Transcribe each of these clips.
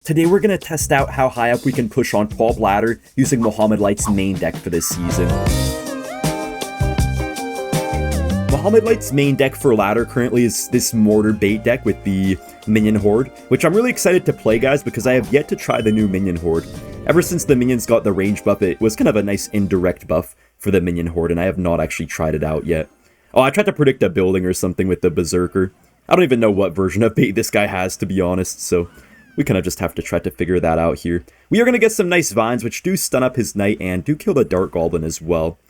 Today we're going to test out how high up we can push on top ladder using Mohamed Light's main deck for this season. Mohamed Light's main deck for ladder currently is this Mortar bait deck with the minion horde, which I'm really excited to play, guys, because I have yet to try the new minion horde. Ever since the minions got the range buff, it was kind of a nice indirect buff for the minion horde, and I have not actually tried it out yet. Oh, I tried to predict a building or something with the berserker. I don't even know what version of bait this guy has, to be honest, so we kind of just have to try to figure that out here. We are going to get some nice vines, which do stun up his knight and do kill the dart goblin as well.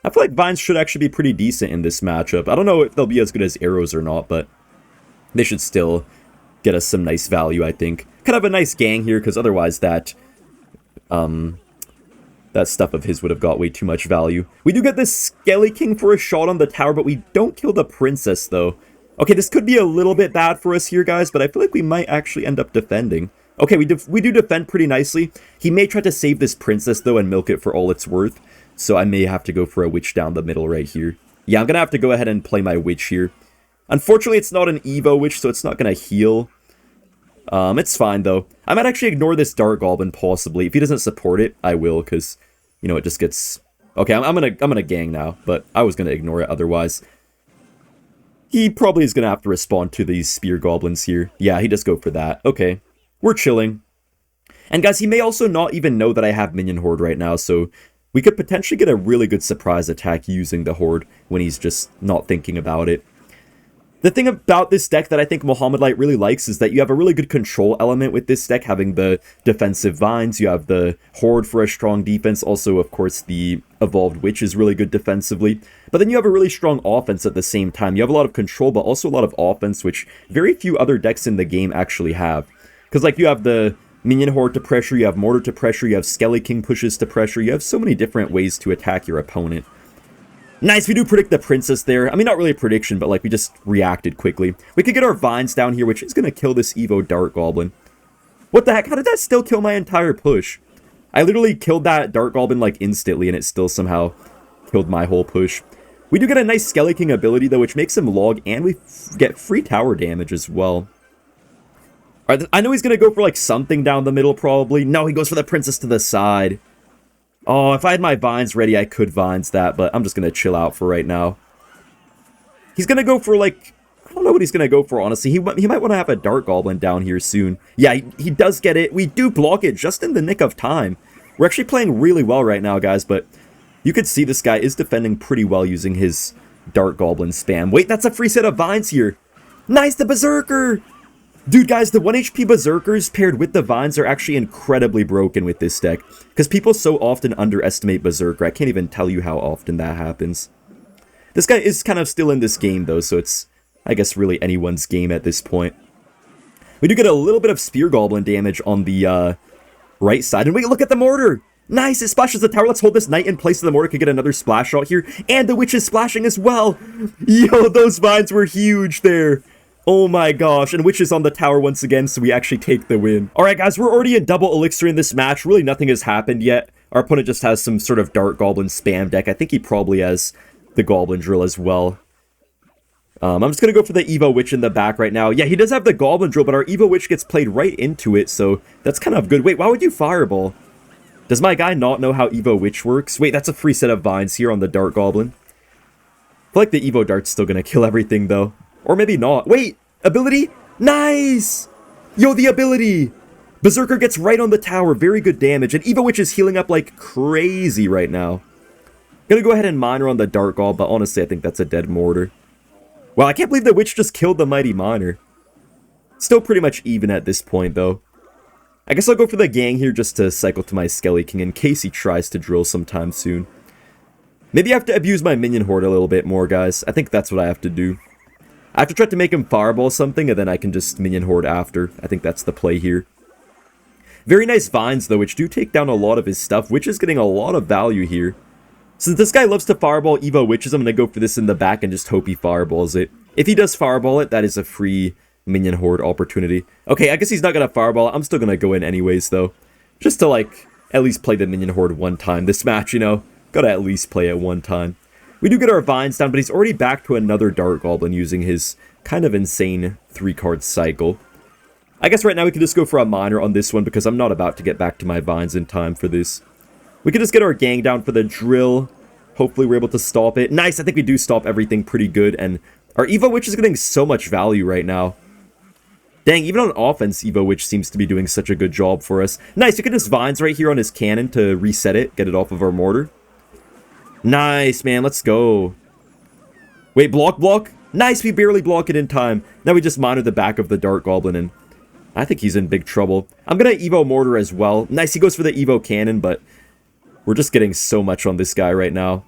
I feel like vines should actually be pretty decent in this matchup. I don't know if they'll be as good as arrows or not, but they should still get us some nice value, I think. Kind of a nice gang here, because otherwise that stuff of his would have got way too much value. We do get this Skelly King for a shot on the tower, but we don't kill the princess, though. Okay, this could be a little bit bad for us here, guys, but I feel like we might actually end up defending. Okay, we do defend pretty nicely. He may try to save this princess, though, and milk it for all it's worth. So I may have to go for a witch down the middle right here. Yeah, I'm going to have to go ahead and play my witch here. Unfortunately, it's not an Evo witch, so it's not going to heal. It's fine, though. I might actually ignore this Dart Goblin, possibly. If he doesn't support it, I will, because, you know, it just gets... Okay, I'm gonna gang now, but I was going to ignore it otherwise. He probably is going to have to respond to these spear goblins here. Yeah, he does go for that. Okay, we're chilling. And guys, he may also not even know that I have minion horde right now, so we could potentially get a really good surprise attack using the horde when he's just not thinking about it. The thing about this deck that I think Mohamed Light really likes is that you have a really good control element with this deck, having the defensive vines, you have the horde for a strong defense, also, of course, the evolved witch is really good defensively, but then you have a really strong offense at the same time. You have a lot of control, but also a lot of offense, which very few other decks in the game actually have. Because, like, you have the minion horde to pressure, you have mortar to pressure, you have Skelly King pushes to pressure, you have so many different ways to attack your opponent. Nice, we do predict the princess there. I mean, not really a prediction, but like we just reacted quickly. We could get our vines down here, which is going to kill this Evo Dart Goblin. What the heck? How did that still kill my entire push? I literally killed that Dart Goblin like instantly, and it still somehow killed my whole push. We do get a nice Skelly King ability, though, which makes him log, and we get free tower damage as well. Alright, I know he's going to go for like something down the middle, probably. No, he goes for the princess to the side. Oh, if I had my vines ready, I could vines that, but I'm just going to chill out for right now. He's going to go for, like, I don't know what he's going to go for, honestly. He might want to have a Dart Goblin down here soon. Yeah, he does get it. We do block it just in the nick of time. We're actually playing really well right now, guys, but you could see this guy is defending pretty well using his Dart Goblin spam. Wait, that's a free set of vines here. Nice, the Berserker! Dude, guys, the 1 HP Berserkers paired with the Vines are actually incredibly broken with this deck, because people so often underestimate Berserker. I can't even tell you how often that happens. This guy is kind of still in this game, though, so it's, I guess, really anyone's game at this point. We do get a little bit of Spear Goblin damage on the right side, and wait, look at the Mortar! Nice, it splashes the tower. Let's hold this knight in place so the Mortar could get another splash shot here, and the Witch is splashing as well! Yo, those Vines were huge there! Oh my gosh, and Witch is on the tower once again, so we actually take the win. Alright guys, we're already in double elixir in this match. Really nothing has happened yet. Our opponent just has some sort of Dart Goblin spam deck. I think he probably has the Goblin Drill as well. I'm just going to go for the Evo Witch in the back right now. Yeah, he does have the Goblin Drill, but our Evo Witch gets played right into it, so that's kind of good. Wait, why would you Fireball? Does my guy not know how Evo Witch works? Wait, that's a free set of Vines here on the Dart Goblin. I feel like the Evo Dart's still going to kill everything, though. Or maybe not. Wait! Ability? Nice! Yo, the ability! Berserker gets right on the tower. Very good damage. And Evo Witch is healing up like crazy right now. Gonna go ahead and Miner on the Dart Goblin, but honestly, I think that's a dead Mortar. Wow, I can't believe the Witch just killed the Mighty Miner. Still pretty much even at this point, though. I guess I'll go for the gang here just to cycle to my Skelly King in case he tries to drill sometime soon. Maybe I have to abuse my Minion Horde a little bit more, guys. I think that's what I have to do. I have to try to make him Fireball something, and then I can just Minion Horde after. I think that's the play here. Very nice Vines, though, which do take down a lot of his stuff, which is getting a lot of value here. Since this guy loves to Fireball Evo Witches, I'm going to go for this in the back and just hope he Fireballs it. If he does Fireball it, that is a free Minion Horde opportunity. Okay, I guess he's not going to Fireball it. I'm still going to go in anyways, though. Just to, like, at least play the Minion Horde one time this match, you know? Gotta at least play it one time. We do get our Vines down, but he's already back to another Dart Goblin using his kind of insane 3-card cycle. I guess right now we can just go for a miner on this one because I'm not about to get back to my vines in time for this. We can just get our gang down for the drill. Hopefully we're able to stop it. Nice, I think we do stop everything pretty good. And our Evo Witch is getting so much value right now. Dang, even on offense, Evo Witch seems to be doing such a good job for us. Nice, we can just vines right here on his cannon to reset it, get it off of our mortar. Nice, man, let's go. Wait, block? Nice, we barely block it in time. Now we just monitor the back of the Dart Goblin, and I think he's in big trouble. I'm gonna Evo Mortar as well. Nice, he goes for the Evo Cannon, but we're just getting so much on this guy right now.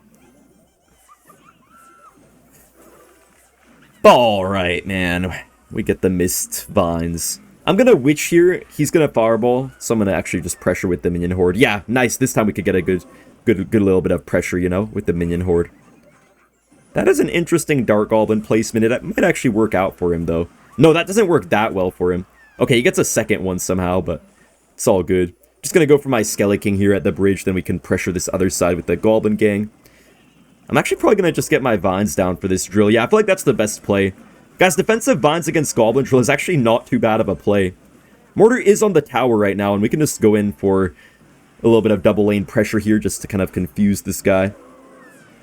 Alright, man. We get the missed vines. I'm gonna Witch here. He's gonna Fireball, so I'm gonna actually just pressure with the Minion Horde. Yeah, nice. This time we could get a good little bit of pressure, you know, with the Minion Horde. That is an interesting Dart Goblin placement. It might actually work out for him, though. No, that doesn't work that well for him. Okay, he gets a second one somehow, but it's all good. Just gonna go for my Skelly King here at the bridge, then we can pressure this other side with the Goblin Gang. I'm actually probably gonna just get my Vines down for this drill. Yeah, I feel like that's the best play. Guys, defensive Vines against Goblin Drill is actually not too bad of a play. Mortar is on the tower right now, and we can just go in for a little bit of double lane pressure here just to kind of confuse this guy.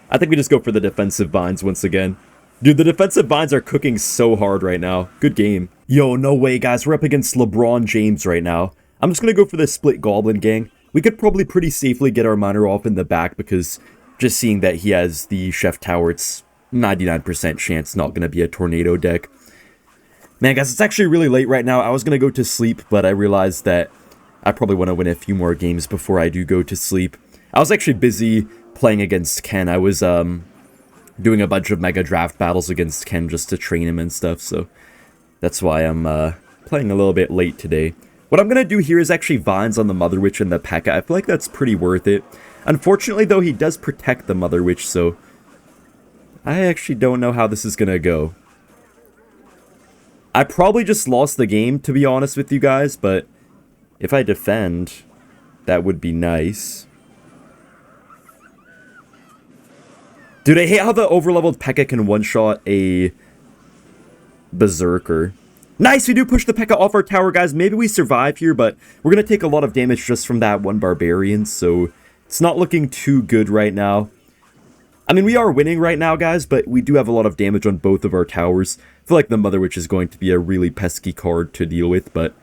I think we just go for the defensive Vines once again. Dude, the defensive Vines are cooking so hard right now. Good game. Yo, no way, guys. We're up against LeBron James right now. I'm just going to go for the split Goblin Gang. We could probably pretty safely get our miner off in the back because just seeing that he has the Chef Tower, it's 99% chance not going to be a tornado deck. Man, guys, it's actually really late right now. I was going to go to sleep, but I realized that I probably want to win a few more games before I do go to sleep. I was actually busy playing against Ken. I was doing a bunch of Mega Draft battles against Ken just to train him and stuff, so that's why I'm playing a little bit late today. What I'm going to do here is actually Vines on the Mother Witch and the Pekka. I feel like that's pretty worth it. Unfortunately, though, he does protect the Mother Witch, so I actually don't know how this is going to go. I probably just lost the game, to be honest with you guys, but if I defend, that would be nice. Dude, I hate how the overleveled Pekka can one-shot a Berserker. Nice, we do push the Pekka off our tower, guys. Maybe we survive here, but we're going to take a lot of damage just from that one Barbarian, so it's not looking too good right now. I mean, we are winning right now, guys, but we do have a lot of damage on both of our towers. I feel like the Mother Witch is going to be a really pesky card to deal with, but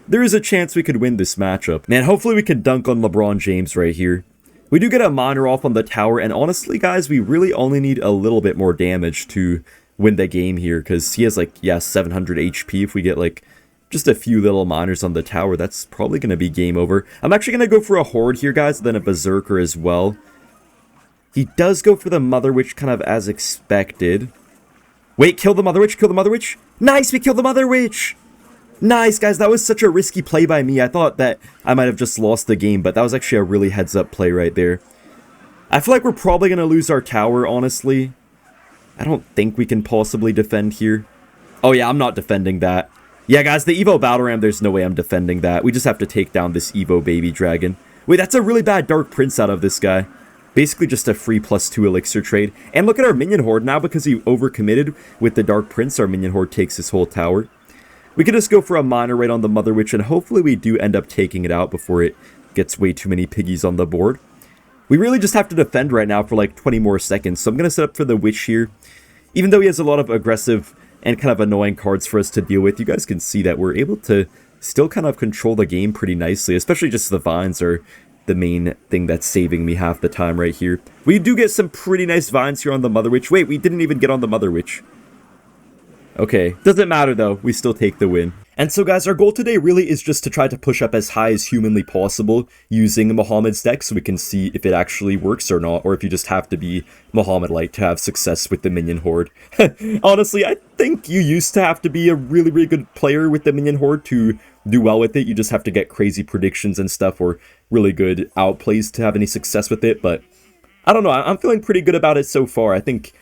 there is a chance we could win this matchup. Man, hopefully we can dunk on LeBron James right here. We do get a miner off on the tower, and honestly, guys, we really only need a little bit more damage to win the game here, because he has, like, yeah, 700 HP. If we get, like, just a few little miners on the tower, that's probably going to be game over. I'm actually going to go for a Horde here, guys, then a Berserker as well. He does go for the Mother Witch kind of as expected. Wait, kill the Mother Witch, kill the Mother Witch. Nice, we killed the Mother Witch. Nice, guys, that was such a risky play by me. I thought that I might have just lost the game, but that was actually a really heads-up play right there. I feel like we're probably going to lose our tower, honestly. I don't think we can possibly defend here. Oh, yeah, I'm not defending that. Yeah, guys, the Evo Battle Ram, there's no way I'm defending that. We just have to take down this Evo Baby Dragon. Wait, that's a really bad Dark Prince out of this guy. Basically just a free +2 elixir trade. And look at our Minion Horde now, because he overcommitted with the Dark Prince. Our Minion Horde takes his whole tower. We can just go for a miner right on the Mother Witch, and hopefully we do end up taking it out before it gets way too many piggies on the board. We really just have to defend right now for like 20 more seconds, so I'm going to set up for the Witch here. Even though he has a lot of aggressive and kind of annoying cards for us to deal with, you guys can see that we're able to still kind of control the game pretty nicely, especially just the Vines are the main thing that's saving me half the time right here. We do get some pretty nice Vines here on the Mother Witch. Wait, we didn't even get on the Mother Witch. Okay, doesn't matter though, we still take the win. And so guys, our goal today really is just to try to push up as high as humanly possible using Mohamed's deck so we can see if it actually works or not, or if you just have to be Mohamed-like to have success with the Minion Horde. Honestly, I think you used to have to be a really, really good player with the Minion Horde to do well with it. You just have to get crazy predictions and stuff, or really good outplays to have any success with it, but I don't know, I'm feeling pretty good about it so far. I think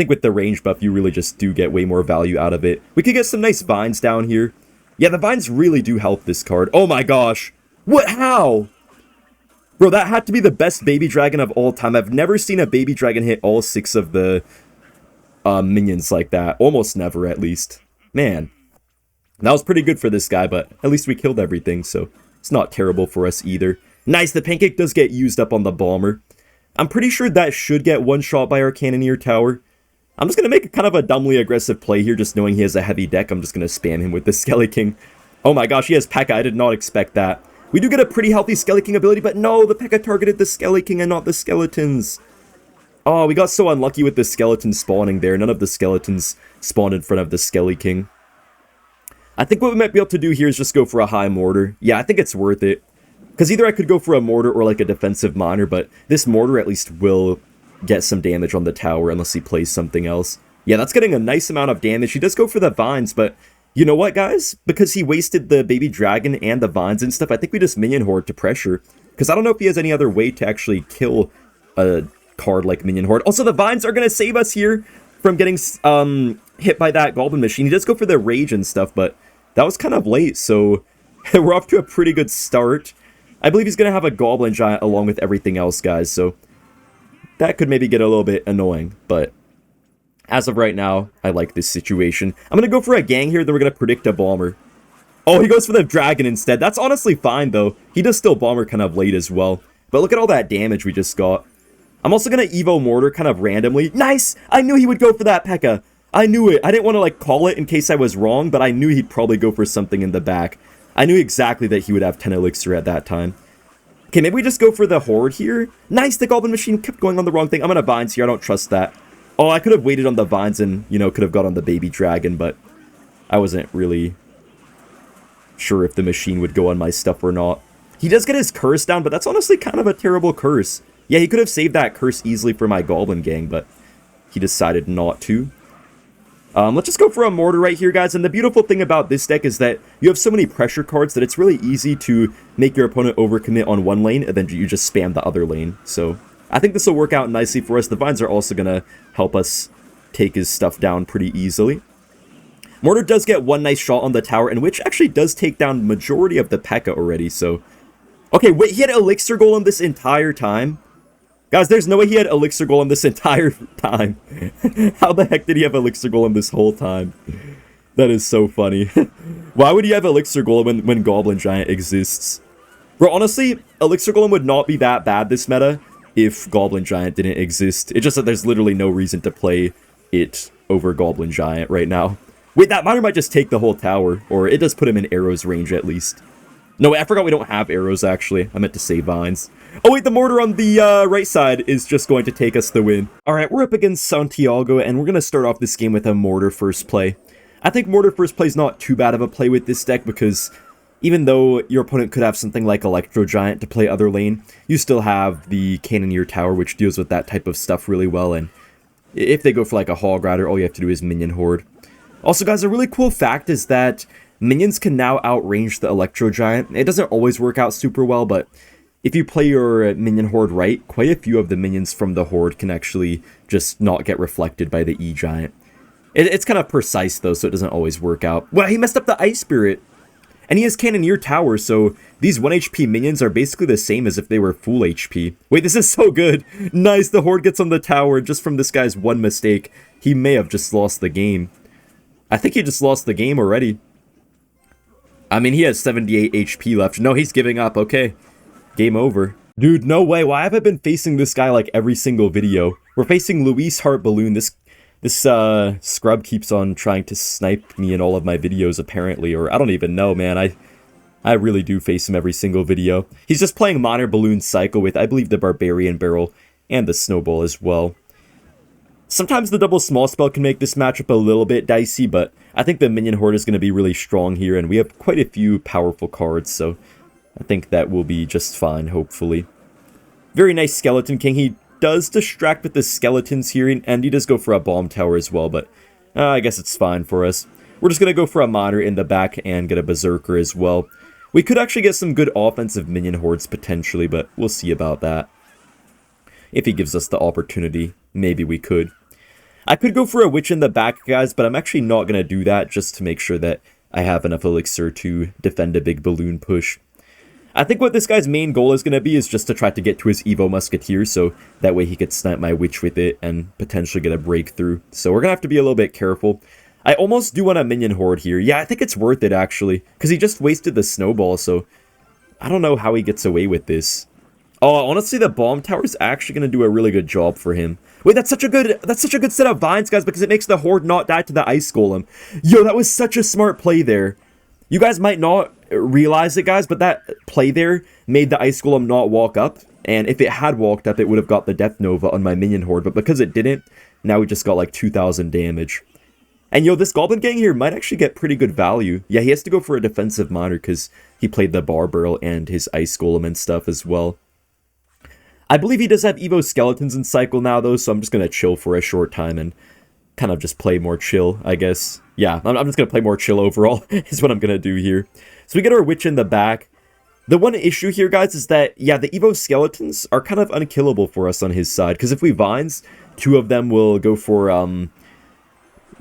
with the range buff, you really just do get way more value out of it. We could get some nice Vines down here. Yeah, the Vines really do help this card. Oh my gosh. What? How? Bro, that had to be the best Baby Dragon of all time. I've never seen a Baby Dragon hit all 6 of the minions like that. Almost never, at least. Man. That was pretty good for this guy, but at least we killed everything, so it's not terrible for us either. Nice, the pancake does get used up on the bomber. I'm pretty sure that should get one shot by our cannoneer tower. I'm just going to make kind of a dumbly aggressive play here, just knowing he has a heavy deck. I'm just going to spam him with the Skelly King. Oh my gosh, he has Pekka. I did not expect that. We do get a pretty healthy Skelly King ability, but no, the Pekka targeted the Skelly King and not the skeletons. Oh, we got so unlucky with the skeleton spawning there. None of the skeletons spawned in front of the Skelly King. I think what we might be able to do here is just go for a high mortar. Yeah, I think it's worth it. Because either I could go for a mortar or like a defensive miner, but this mortar at least will get some damage on the tower unless he plays something else. Yeah, that's getting a nice amount of damage. He does go for the vines, but you know what, guys? Because he wasted the baby dragon and the vines and stuff, I think we just minion horde to pressure. Because I don't know if he has any other way to actually kill a card like minion horde. Also, the vines are going to save us here from getting hit by that goblin machine. He does go for the rage and stuff, but that was kind of late, so we're off to a pretty good start. I believe he's going to have a goblin giant along with everything else, guys, so that could maybe get a little bit annoying, but as of right now, I like this situation. I'm going to go for a gang here, then we're going to predict a bomber. Oh, he goes for the dragon instead. That's honestly fine, though. He does still bomber kind of late as well, but look at all that damage we just got. I'm also going to Evo Mortar kind of randomly. Nice! I knew he would go for that Pekka. I knew it. I didn't want to like call it in case I was wrong, but I knew he'd probably go for something in the back. I knew exactly that he would have 10 elixir at that time. Okay, maybe we just go for the horde here. Nice, the goblin machine kept going on the wrong thing. I'm gonna vines here, I don't trust that. Oh, I could have waited on the vines and, you know, could have got on the baby dragon, but I wasn't really sure if the machine would go on my stuff or not. He does get his curse down, but that's honestly kind of a terrible curse. Yeah, he could have saved that curse easily for my goblin gang, but he decided not to. Let's just go for a mortar right here, guys. And the beautiful thing about this deck is that you have so many pressure cards that it's really easy to make your opponent overcommit on one lane, and then you just spam the other lane. So I think this will work out nicely for us. The vines are also going to help us take his stuff down pretty easily. Mortar does get one nice shot on the tower, and which actually does take down the majority of the Pekka already. So, okay, wait, he had Elixir Golem this entire time? Guys, there's no way he had Elixir Golem this entire time. How the heck did he have Elixir Golem this whole time? That is so funny. Why would he have Elixir Golem when Goblin Giant exists? Bro, honestly, Elixir Golem would not be that bad this meta if Goblin Giant didn't exist. It's just that there's literally no reason to play it over Goblin Giant right now. Wait, that miner might just take the whole tower, or it does put him in arrows range at least. No, wait, I forgot we don't have arrows, actually. I meant to say vines. Oh, wait, the mortar on the right side is just going to take us the win. All right, we're up against Santiago, and we're going to start off this game with a mortar first play. I think mortar first play is not too bad of a play with this deck, because even though your opponent could have something like Electro Giant to play other lane, you still have the Cannoneer Tower, which deals with that type of stuff really well, and if they go for like a Hog Rider, all you have to do is Minion Horde. Also, guys, a really cool fact is that minions can now outrange the Electro Giant. It doesn't always work out super well, but if you play your Minion Horde right, quite a few of the minions from the Horde can actually just not get reflected by the E-Giant. It's kind of precise, though, so it doesn't always work out. Well, he messed up the Ice Spirit, and he has Cannoneer Tower, so these 1 HP minions are basically the same as if they were full HP. Wait, this is so good! Nice, the Horde gets on the tower just from this guy's one mistake. He may have just lost the game. I think he just lost the game already. I mean, he has 78 HP left. No, he's giving up. Okay. Game over. Dude, no way. Why have I been facing this guy like every single video? We're facing Luis Heart Balloon. This scrub keeps on trying to snipe me in all of my videos, apparently. Or I don't even know, man. I really do face him every single video. He's just playing Minor Balloon Cycle with, I believe, the Barbarian Barrel and the Snowball as well. Sometimes the double small spell can make this matchup a little bit dicey, but I think the Minion Horde is going to be really strong here, and we have quite a few powerful cards, so I think that will be just fine, hopefully. Very nice Skeleton King. He does distract with the skeletons here, and he does go for a bomb tower as well, but I guess it's fine for us. We're just going to go for a miner in the back and get a Berserker as well. We could actually get some good offensive Minion Hordes potentially, but we'll see about that. If he gives us the opportunity, maybe we could. I could go for a Witch in the back, guys, but I'm actually not going to do that just to make sure that I have enough elixir to defend a big balloon push. I think what this guy's main goal is going to be is just to try to get to his Evo Musketeer, so that way he could snipe my Witch with it and potentially get a breakthrough. So we're going to have to be a little bit careful. I almost do want a minion horde here. Yeah, I think it's worth it, actually. Because he just wasted the snowball, so... I don't know how he gets away with this. Oh, honestly, the bomb tower is actually going to do a really good job for him. Wait, that's such a good set of vines, guys, because it makes the horde not die to the ice golem. Yo, that was such a smart play there. You guys might not realize it, guys, but that play there made the ice golem not walk up. And if it had walked up, it would have got the death nova on my minion horde. But because it didn't, now we just got like 2,000 damage. And yo, this goblin gang here might actually get pretty good value. Yeah, he has to go for a defensive miner because he played the barbarrel and his ice golem and stuff as well. I believe he does have Evo skeletons in cycle now though, so I'm just going to chill for a short time and kind of just play more chill, I guess. Yeah, I'm just going to play more chill overall is what I'm going to do here. So we get our witch in the back. The one issue here, guys, is that, yeah, the Evo skeletons are kind of unkillable for us on his side. Because if we vines, 2 of them will go for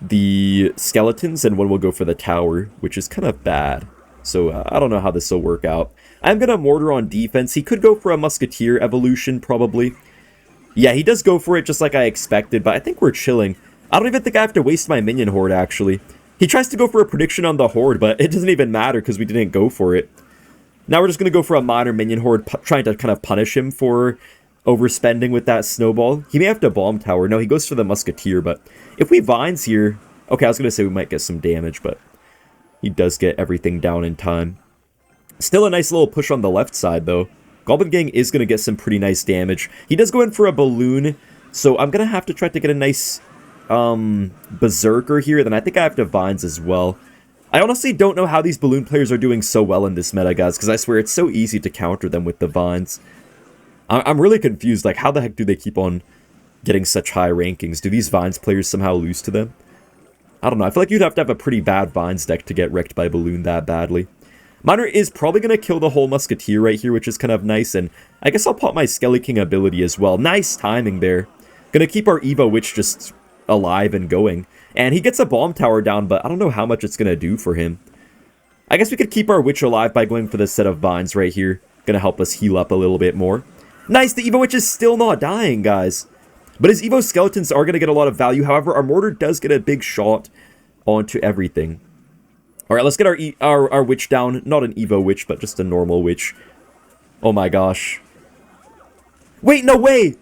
the skeletons and 1 will go for the tower, which is kind of bad. So I don't know how this will work out. I'm going to mortar on defense. He could go for a musketeer evolution, probably. Yeah, he does go for it just like I expected, but I think we're chilling. I don't even think I have to waste my minion horde, actually. He tries to go for a prediction on the horde, but it doesn't even matter because we didn't go for it. Now we're just going to go for a minor minion horde, trying to kind of punish him for overspending with that snowball. He may have to bomb tower. No, he goes for the musketeer, but if we vines here... Okay, I was going to say we might get some damage, but he does get everything down in time. Still a nice little push on the left side, though. Goblin Gang is going to get some pretty nice damage. He does go in for a balloon, so I'm going to have to try to get a nice berserker here. Then I think I have to vines as well. I honestly don't know how these balloon players are doing so well in this meta, guys, because I swear it's so easy to counter them with the vines. I'm really confused, like, how the heck do they keep on getting such high rankings? Do these vines players somehow lose to them? I don't know, I feel like you'd have to have a pretty bad vines deck to get wrecked by balloon that badly. Miner is probably going to kill the whole musketeer right here, which is kind of nice, and I guess I'll pop my Skelly King ability as well. Nice timing there. Gonna keep our Evo Witch just alive and going. And he gets a bomb tower down, but I don't know how much it's gonna do for him. I guess we could keep our Witch alive by going for this set of vines right here. Gonna help us heal up a little bit more. Nice, the Evo Witch is still not dying, guys. But his Evo Skeletons are gonna get a lot of value. However, our Mortar does get a big shot onto everything. Alright, let's get our Witch down. Not an Evo Witch, but just a normal Witch. Oh my gosh. Wait, no way!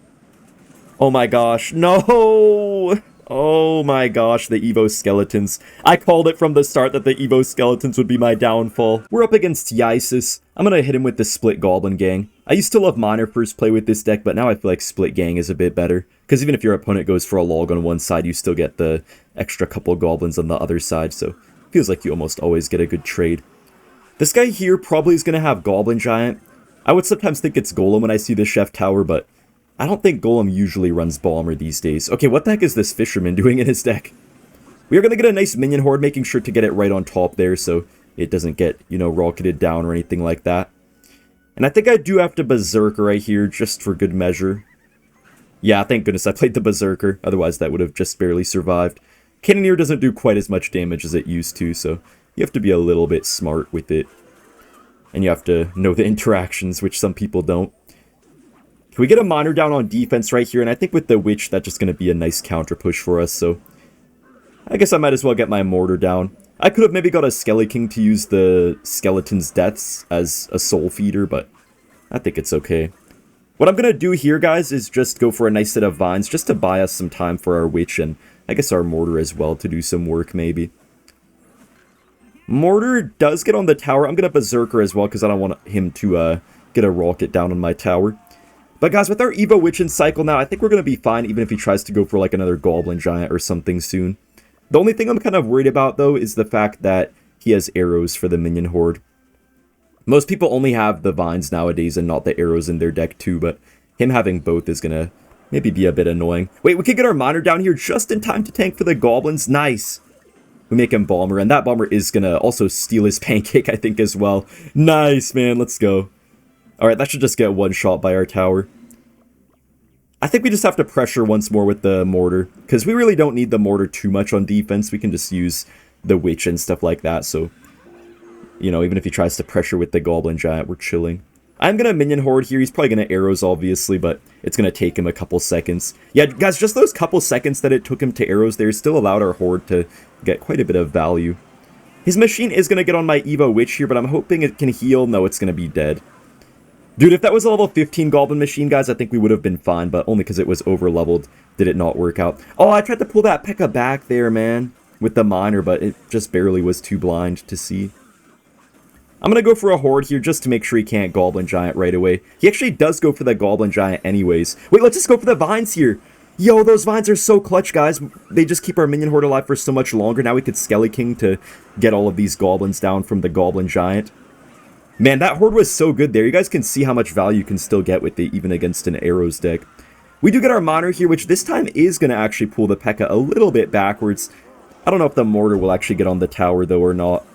Oh my gosh, no! Oh my gosh, the Evo Skeletons. I called it from the start that the Evo Skeletons would be my downfall. We're up against Yisis. I'm gonna hit him with the Split Goblin Gang. I used to love Miner first play with this deck, but now I feel like Split Gang is a bit better. Because even if your opponent goes for a log on one side, you still get the extra couple goblins on the other side, so feels like you almost always get a good trade. This guy here probably is gonna have Goblin Giant. I would sometimes think it's Golem when I see the Chef Tower, but I don't think Golem usually runs Bomber these days. Okay, what the heck is this Fisherman doing in his deck? We are going to get a nice Minion Horde, making sure to get it right on top there so it doesn't get, you know, rocketed down or anything like that. And I think I do have to Berserker right here, just for good measure. Yeah, thank goodness I played the Berserker, otherwise that would have just barely survived. Cannoneer doesn't do quite as much damage as it used to, so you have to be a little bit smart with it. And you have to know the interactions, which some people don't. Can we get a Miner down on defense right here? And I think with the Witch, that's just going to be a nice counter push for us, so I guess I might as well get my Mortar down. I could have maybe got a Skelly King to use the Skeleton's Deaths as a Soul Feeder, but I think it's okay. What I'm going to do here, guys, is just go for a nice set of Vines, just to buy us some time for our Witch, and I guess our Mortar as well, to do some work, maybe. Mortar does get on the tower. I'm going to Berserker as well, because I don't want him to get a rocket down on my tower. But guys, with our Evo Witch in cycle now, I think we're going to be fine, even if he tries to go for like another Goblin Giant or something soon. The only thing I'm kind of worried about, though, is the fact that he has arrows for the Minion Horde. Most people only have the Vines nowadays and not the arrows in their deck too, but him having both is going to maybe be a bit annoying. Wait, we could get our Miner down here just in time to tank for the Goblins. Nice. We make him Bomber, and that Bomber is going to also steal his Pancake, I think, as well. Nice, man. Let's go. Alright, that should just get one shot by our tower. I think we just have to pressure once more with the Mortar, because we really don't need the Mortar too much on defense. We can just use the Witch and stuff like that, so, you know, even if he tries to pressure with the Goblin Giant, we're chilling. I'm going to minion horde here. He's probably going to arrows, obviously, but it's going to take him a couple seconds. Yeah, guys, just those couple seconds that it took him to arrows there still allowed our horde to get quite a bit of value. His machine is going to get on my Evo Witch here, but I'm hoping it can heal. No, it's going to be dead. Dude, if that was a level 15 Goblin machine, guys, I think we would have been fine, but only because it was over-leveled did it not work out. Oh, I tried to pull that Pekka back there, man, with the miner, but it just barely was too blind to see. I'm going to go for a horde here just to make sure he can't Goblin Giant right away. He actually does go for the Goblin Giant anyways. Wait, let's just go for the vines here. Yo, those vines are so clutch, guys. They just keep our minion horde alive for so much longer. Now we could Skelly King to get all of these goblins down from the Goblin Giant. Man, that horde was so good there. You guys can see how much value you can still get with it, even against an arrows deck. We do get our miner here, which this time is going to actually pull the Pekka a little bit backwards. I don't know if the mortar will actually get on the tower, though, or not.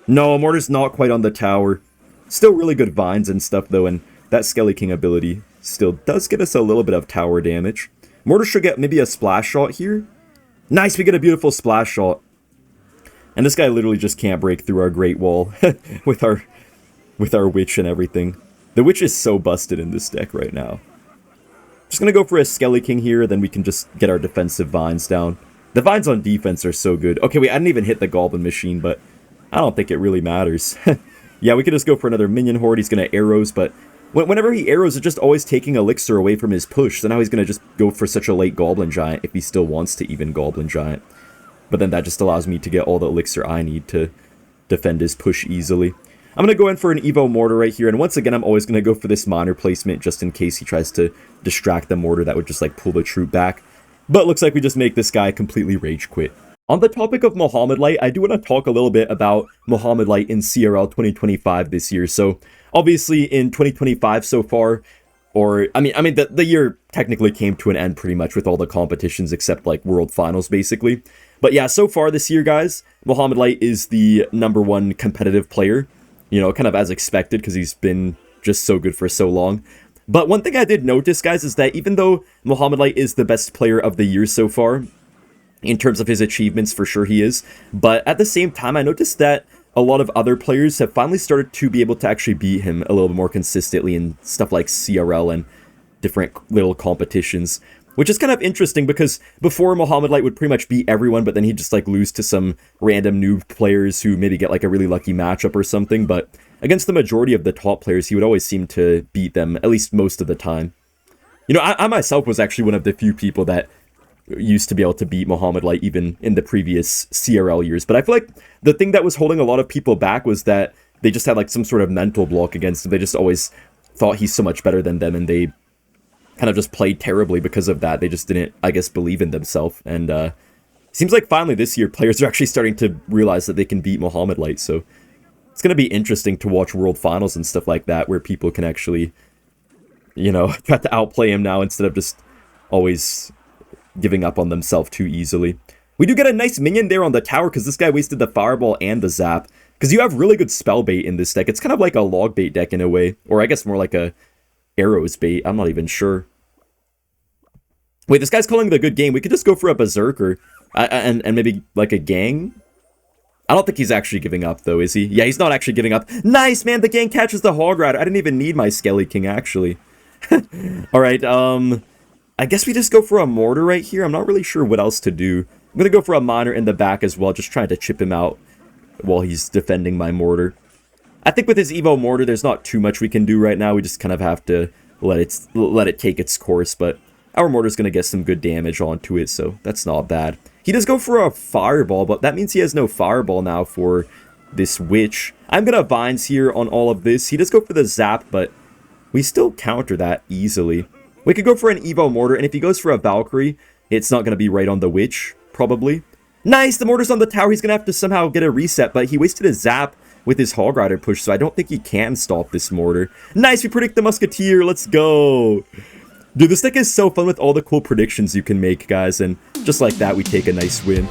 No, mortar's not quite on the tower. Still really good vines and stuff, though, and that Skelly King ability still does get us a little bit of tower damage. Mortar should get maybe a splash shot here. Nice, we get a beautiful splash shot. And this guy literally just can't break through our Great Wall with our Witch and everything. The Witch is so busted in this deck right now. Just gonna go for a Skelly King here, then we can just get our defensive vines down. The vines on defense are so good. Okay, wait, I didn't even hit the Goblin Machine, but I don't think it really matters. Yeah, we could just go for another minion horde. He's gonna arrows, but whenever he arrows, it's just always taking elixir away from his push. So now he's gonna just go for such a late Goblin Giant if he still wants to even Goblin Giant. But then that just allows me to get all the elixir I need to defend his push easily. I'm going to go in for an Evo Mortar right here, and once again, I'm always going to go for this miner placement just in case he tries to distract the mortar that would just like pull the troop back. But looks like we just make this guy completely rage quit. On the topic of Mohamed Light, I do want to talk a little bit about Mohamed Light in CRL 2025 this year. So obviously in 2025 so far, or I mean the year technically came to an end pretty much with all the competitions except like World Finals basically. But yeah, so far this year, guys, Mohamed Light is the #1 competitive player. You know, kind of as expected because he's been just so good for so long. But one thing I did notice, guys, is that even though Mohamed Light is the best player of the year so far, in terms of his achievements, for sure he is, but at the same time, I noticed that a lot of other players have finally started to be able to actually beat him a little bit more consistently in stuff like CRL and different little competitions. Which is kind of interesting because before Mohamed Light would pretty much beat everyone, but then he'd just like lose to some random noob players who maybe get like a really lucky matchup or something. But against the majority of the top players, he would always seem to beat them, at least most of the time. You know, I myself was actually one of the few people that used to be able to beat Mohamed Light even in the previous CRL years. But I feel like the thing that was holding a lot of people back was that they just had like some sort of mental block against him. They just always thought he's so much better than them, and they kind of just played terribly because of that. They just didn't, I guess, believe in themselves. And seems like finally this year, players are actually starting to realize that they can beat Mohamed Light. So it's going to be interesting to watch World Finals and stuff like that, where people can actually, you know, try to outplay him now instead of just always giving up on themselves too easily. We do get a nice minion there on the tower because this guy wasted the fireball and the zap. Because you have really good spell bait in this deck. It's kind of like a Logbait deck in a way. Or I guess more like a arrows bait. I'm not even sure. Wait, this guy's calling it a good game. We could just go for a berserker and maybe like a gang. I don't think he's actually giving up though, is he? Yeah, he's not actually giving up. Nice, man. The gang catches the hog rider. I didn't even need my Skelly King actually. All right. I guess we just go for a mortar right here. I'm not really sure what else to do. I'm gonna go for a miner in the back as well, just trying to chip him out while he's defending my mortar. I think with his Evo Mortar, there's not too much we can do right now. We just kind of have to let it take its course, but our Mortar's going to get some good damage onto it, so that's not bad. He does go for a Fireball, but that means he has no Fireball now for this Witch. I'm going to Vines here on all of this. He does go for the Zap, but we still counter that easily. We could go for an Evo Mortar, and if he goes for a Valkyrie, it's not going to be right on the Witch, probably. Nice! The Mortar's on the tower. He's going to have to somehow get a reset, but he wasted his Zap with his Hog Rider push, so I don't think he can stop this Mortar. Nice, we predict the Musketeer, let's go! Dude, this deck is so fun with all the cool predictions you can make, guys, and just like that, we take a nice win.